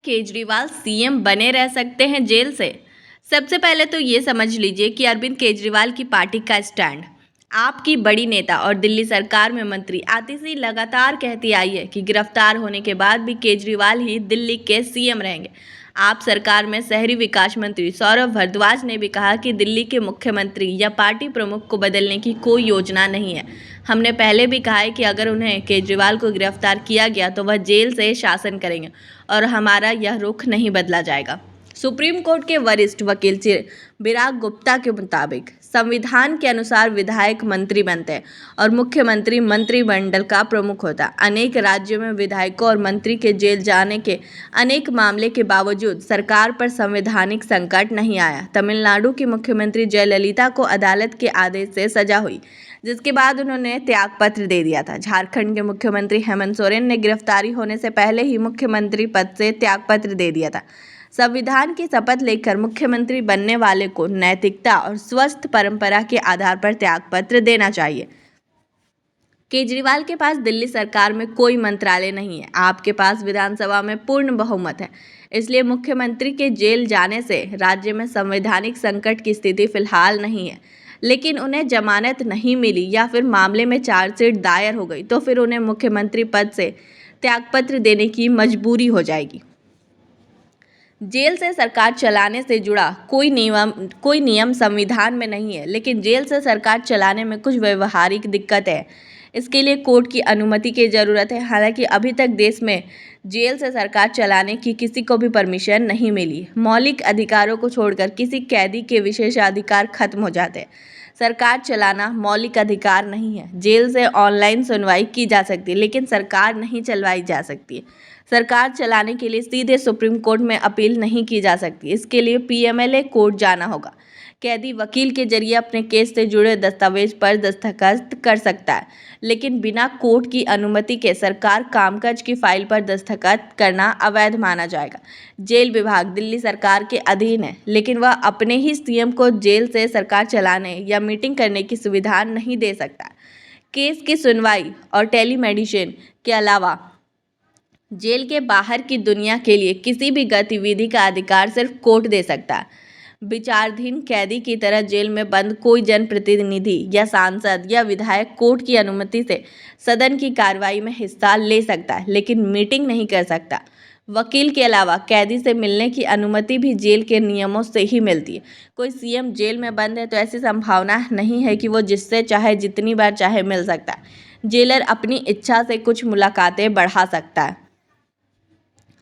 Kejriwal CM बने रह सकते हैं जेल से। सबसे पहले तो ये समझ लीजिए कि अरविंद केजरीवाल की पार्टी का स्टैंड। आपकी बड़ी नेता और दिल्ली सरकार में मंत्री आतिशी लगातार कहती आई है कि गिरफ्तार होने के बाद भी केजरीवाल ही दिल्ली के सीएम रहेंगे। आप सरकार में शहरी विकास मंत्री सौरभ भारद्वाज ने भी कहा कि दिल्ली के मुख्यमंत्री या पार्टी प्रमुख को बदलने की कोई योजना नहीं है। हमने पहले भी कहा है कि अगर उन्हें केजरीवाल को गिरफ्तार किया गया तो वह जेल से शासन करेंगे और हमारा यह रुख नहीं बदला जाएगा। सुप्रीम कोर्ट के वरिष्ठ वकील चिराग गुप्ता के मुताबिक संविधान के अनुसार विधायक मंत्री बनते हैं और मुख्यमंत्री मंत्रिमंडल का प्रमुख होता है। अनेक राज्यों में विधायकों और मंत्री के जेल जाने के अनेक मामले के बावजूद सरकार पर संवैधानिक संकट नहीं आया। तमिलनाडु की मुख्यमंत्री जयललिता को अदालत के आदेश से सजा हुई, जिसके बाद उन्होंने त्यागपत्र दे दिया था। झारखंड के मुख्यमंत्री हेमंत सोरेन ने गिरफ्तारी होने से पहले ही मुख्यमंत्री पद से त्यागपत्र दे दिया था। संविधान की शपथ लेकर मुख्यमंत्री बनने वाले को नैतिकता और स्वस्थ परंपरा के आधार पर त्यागपत्र देना चाहिए। केजरीवाल के पास दिल्ली सरकार में कोई मंत्रालय नहीं है। आपके पास विधानसभा में पूर्ण बहुमत है, इसलिए मुख्यमंत्री के जेल जाने से राज्य में संवैधानिक संकट की स्थिति फिलहाल नहीं है। लेकिन उन्हें जमानत नहीं मिली या फिर मामले में चार्जशीट दायर हो गई तो फिर उन्हें मुख्यमंत्री पद से त्यागपत्र देने की मजबूरी हो जाएगी। जेल से सरकार चलाने से जुड़ा कोई नियम संविधान में नहीं है, लेकिन जेल से सरकार चलाने में कुछ व्यवहारिक दिक्कतें हैं। इसके लिए कोर्ट की अनुमति की ज़रूरत है। हालांकि अभी तक देश में जेल से सरकार चलाने की किसी को भी परमिशन नहीं मिली। मौलिक अधिकारों को छोड़कर किसी कैदी के विशेषाधिकार खत्म हो जाते हैं। सरकार चलाना मौलिक अधिकार नहीं है। जेल से ऑनलाइन सुनवाई की जा सकती है, लेकिन सरकार नहीं चलवाई जा सकती है। सरकार चलाने के लिए सीधे सुप्रीम कोर्ट में अपील नहीं की जा सकती। इसके लिए पीएमएलए कोर्ट जाना होगा। कैदी वकील के जरिए अपने केस से जुड़े दस्तावेज पर दस्तखत कर सकता है, लेकिन बिना कोर्ट की अनुमति के सरकार कामकाज की फाइल पर दस्तखत करना अवैध माना जाएगा। जेल विभाग दिल्ली सरकार के अधीन है, लेकिन वह अपने ही सीएम को जेल से सरकार चलाने या मीटिंग करने की सुविधा नहीं दे सकता। केस की सुनवाई और टेलीमेडिसिन के अलावा जेल के बाहर की दुनिया के लिए किसी भी गतिविधि का अधिकार सिर्फ कोर्ट दे सकता है। विचाराधीन कैदी की तरह जेल में बंद कोई जनप्रतिनिधि या सांसद या विधायक कोर्ट की अनुमति से सदन की कार्रवाई में हिस्सा ले सकता है, लेकिन मीटिंग नहीं कर सकता। वकील के अलावा कैदी से मिलने की अनुमति भी जेल के नियमों से ही मिलती है। कोई सीएम जेल में बंद है तो ऐसी संभावना नहीं है कि वो जिससे चाहे जितनी बार चाहे मिल सकता है। जेलर अपनी इच्छा से कुछ मुलाकातें बढ़ा सकता है।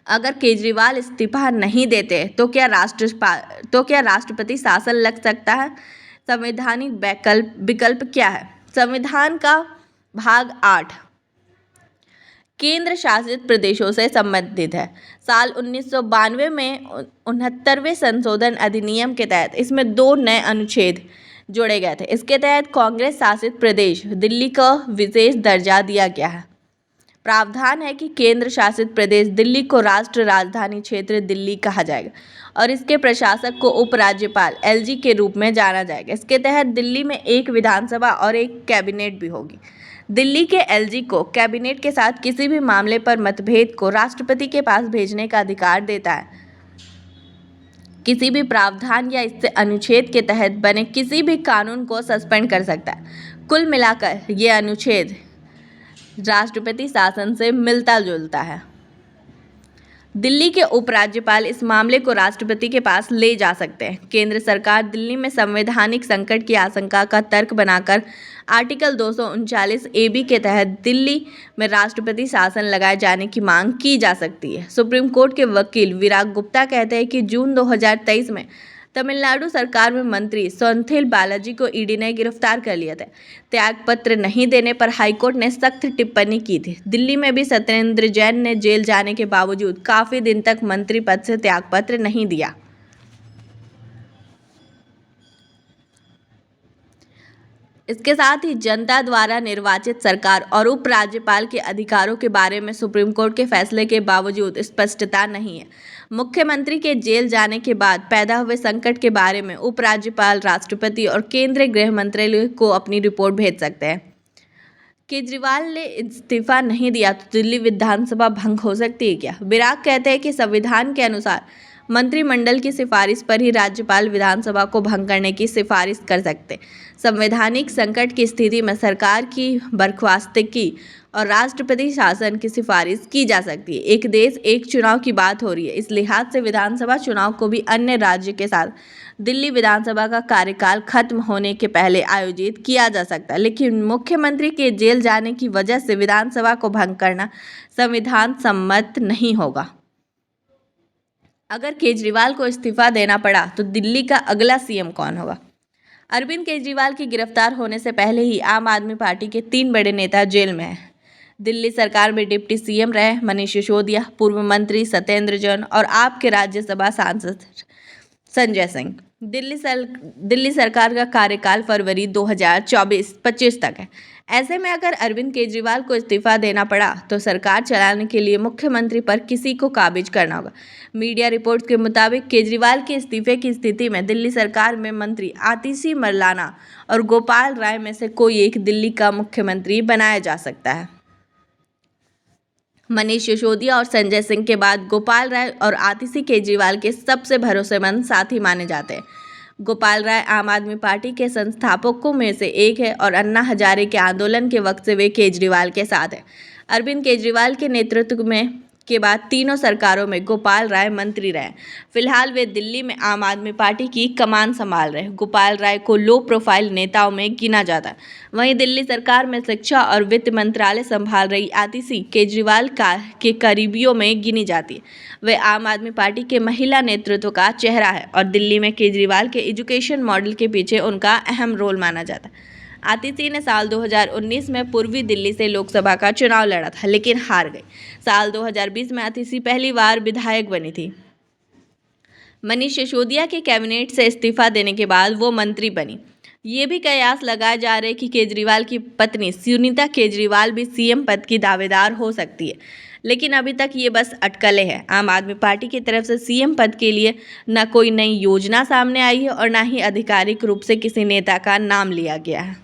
अगर केजरीवाल इस्तीफा नहीं देते तो क्या राष्ट्रपति शासन लग सकता है? संवैधानिक विकल्प क्या है? संविधान का भाग 8 केंद्र शासित प्रदेशों से संबंधित है। साल 1992 में 69वें संशोधन अधिनियम के तहत इसमें 2 नए अनुच्छेद जोड़े गए थे। इसके तहत कांग्रेस शासित प्रदेश दिल्ली को विशेष दर्जा दिया गया है। प्रावधान है कि केंद्र शासित प्रदेश दिल्ली को राष्ट्र राजधानी क्षेत्र दिल्ली कहा जाएगा और इसके प्रशासक को उपराज्यपाल एलजी के रूप में जाना जाएगा। इसके तहत दिल्ली में एक विधानसभा और एक कैबिनेट भी होगी। दिल्ली के एलजी को कैबिनेट के साथ किसी भी मामले पर मतभेद को राष्ट्रपति के पास भेजने का अधिकार देता है। किसी भी प्रावधान या इससे अनुच्छेद के तहत बने किसी भी कानून को सस्पेंड कर सकता है। कुल मिलाकर ये अनुच्छेद राष्ट्रपति शासन से मिलता जुलता है। दिल्ली के उपराज्यपाल इस मामले को राष्ट्रपति के पास ले जा सकते हैं। केंद्र सरकार दिल्ली में संवैधानिक संकट की आशंका का तर्क बनाकर आर्टिकल 239 AB के तहत दिल्ली में राष्ट्रपति शासन लगाए जाने की मांग की जा सकती है। सुप्रीम कोर्ट के वकील विराग गुप्ता कहते हैं कि जून 2023 में तमिलनाडु सरकार में मंत्री सेंथिल बालाजी को ईडी ने गिरफ्तार कर लिया था। त्यागपत्र नहीं देने पर हाईकोर्ट ने सख्त टिप्पणी की थी। दिल्ली में भी सत्येंद्र जैन ने जेल जाने के बावजूद काफी दिन तक मंत्री पद से त्यागपत्र नहीं दिया। इसके साथ ही जनता द्वारा निर्वाचित सरकार और उपराज्यपाल के अधिकारों के बारे में सुप्रीम कोर्ट के फैसले के बावजूद स्पष्टता नहीं है। मुख्यमंत्री के जेल जाने के बाद पैदा हुए संकट के बारे में उपराज्यपाल, राष्ट्रपति और केंद्रीय गृह मंत्रालय को अपनी रिपोर्ट भेज सकते हैं। केजरीवाल ने इस्तीफा नहीं दिया तो दिल्ली विधानसभा भंग हो सकती है क्या? विराग कहते हैं कि संविधान के अनुसार मंत्रिमंडल की सिफारिश पर ही राज्यपाल विधानसभा को भंग करने की सिफारिश कर सकते। संवैधानिक संकट की स्थिति में सरकार की बर्खास्तगी और राष्ट्रपति शासन की सिफारिश की जा सकती है। एक देश एक चुनाव की बात हो रही है, इस लिहाज से विधानसभा चुनाव को भी अन्य राज्य के साथ दिल्ली विधानसभा का कार्यकाल खत्म होने के पहले आयोजित किया जा सकता है, लेकिन मुख्यमंत्री के जेल जाने की वजह से विधानसभा को भंग करना संविधान सम्मत नहीं होगा। अगर केजरीवाल को इस्तीफा देना पड़ा तो दिल्ली का अगला सीएम कौन होगा? अरविंद केजरीवाल के गिरफ्तार होने से पहले ही आम आदमी पार्टी के 3 बड़े नेता जेल में हैं। दिल्ली सरकार में डिप्टी सीएम रहे मनीष सिसोदिया, पूर्व मंत्री सत्येंद्र जैन और आपके राज्यसभा सांसद संजय सिंह। दिल्ली सरकार का कार्यकाल फरवरी 2024-25 तक है। ऐसे में अगर अरविंद केजरीवाल को इस्तीफा देना पड़ा तो सरकार चलाने के लिए मुख्यमंत्री पर किसी को काबिज करना होगा। मीडिया रिपोर्ट्स के मुताबिक केजरीवाल के इस्तीफे की स्थिति में दिल्ली सरकार में मंत्री आतिशी मरलाना और गोपाल राय में से कोई एक दिल्ली का मुख्यमंत्री बनाया जा सकता है। मनीष सिसोदिया और संजय सिंह के बाद गोपाल राय और आतिशी केजरीवाल के सबसे भरोसेमंद साथी माने जाते हैं। गोपाल राय आम आदमी पार्टी के संस्थापकों में से एक है और अन्ना हजारे के आंदोलन के वक्त से वे केजरीवाल के साथ हैं। अरविंद केजरीवाल के नेतृत्व में के बाद तीनों सरकारों में गोपाल राय मंत्री रहे। फिलहाल वे दिल्ली में आम आदमी पार्टी की कमान संभाल रहे। गोपाल राय को लो प्रोफाइल नेताओं में गिना जाता है। वहीं दिल्ली सरकार में शिक्षा और वित्त मंत्रालय संभाल रही आतिशी केजरीवाल के करीबियों में गिनी जाती है। वे आम आदमी पार्टी के महिला नेतृत्व का चेहरा है और दिल्ली में केजरीवाल के एजुकेशन मॉडल के पीछे उनका अहम रोल माना जाता है। आतिशी ने साल 2019 में पूर्वी दिल्ली से लोकसभा का चुनाव लड़ा था, लेकिन हार गई। साल 2020 में आतिशी पहली बार विधायक बनी थी। मनीष सिसोदिया के कैबिनेट से इस्तीफा देने के बाद वो मंत्री बनी। ये भी कयास लगाए जा रहे कि केजरीवाल की पत्नी सुनीता केजरीवाल भी सीएम पद की दावेदार हो सकती है, लेकिन अभी तक ये बस अटकलें हैं। आम आदमी पार्टी की तरफ से सीएम पद के लिए न कोई नई योजना सामने आई है और न ही आधिकारिक रूप से किसी नेता का नाम लिया गया है।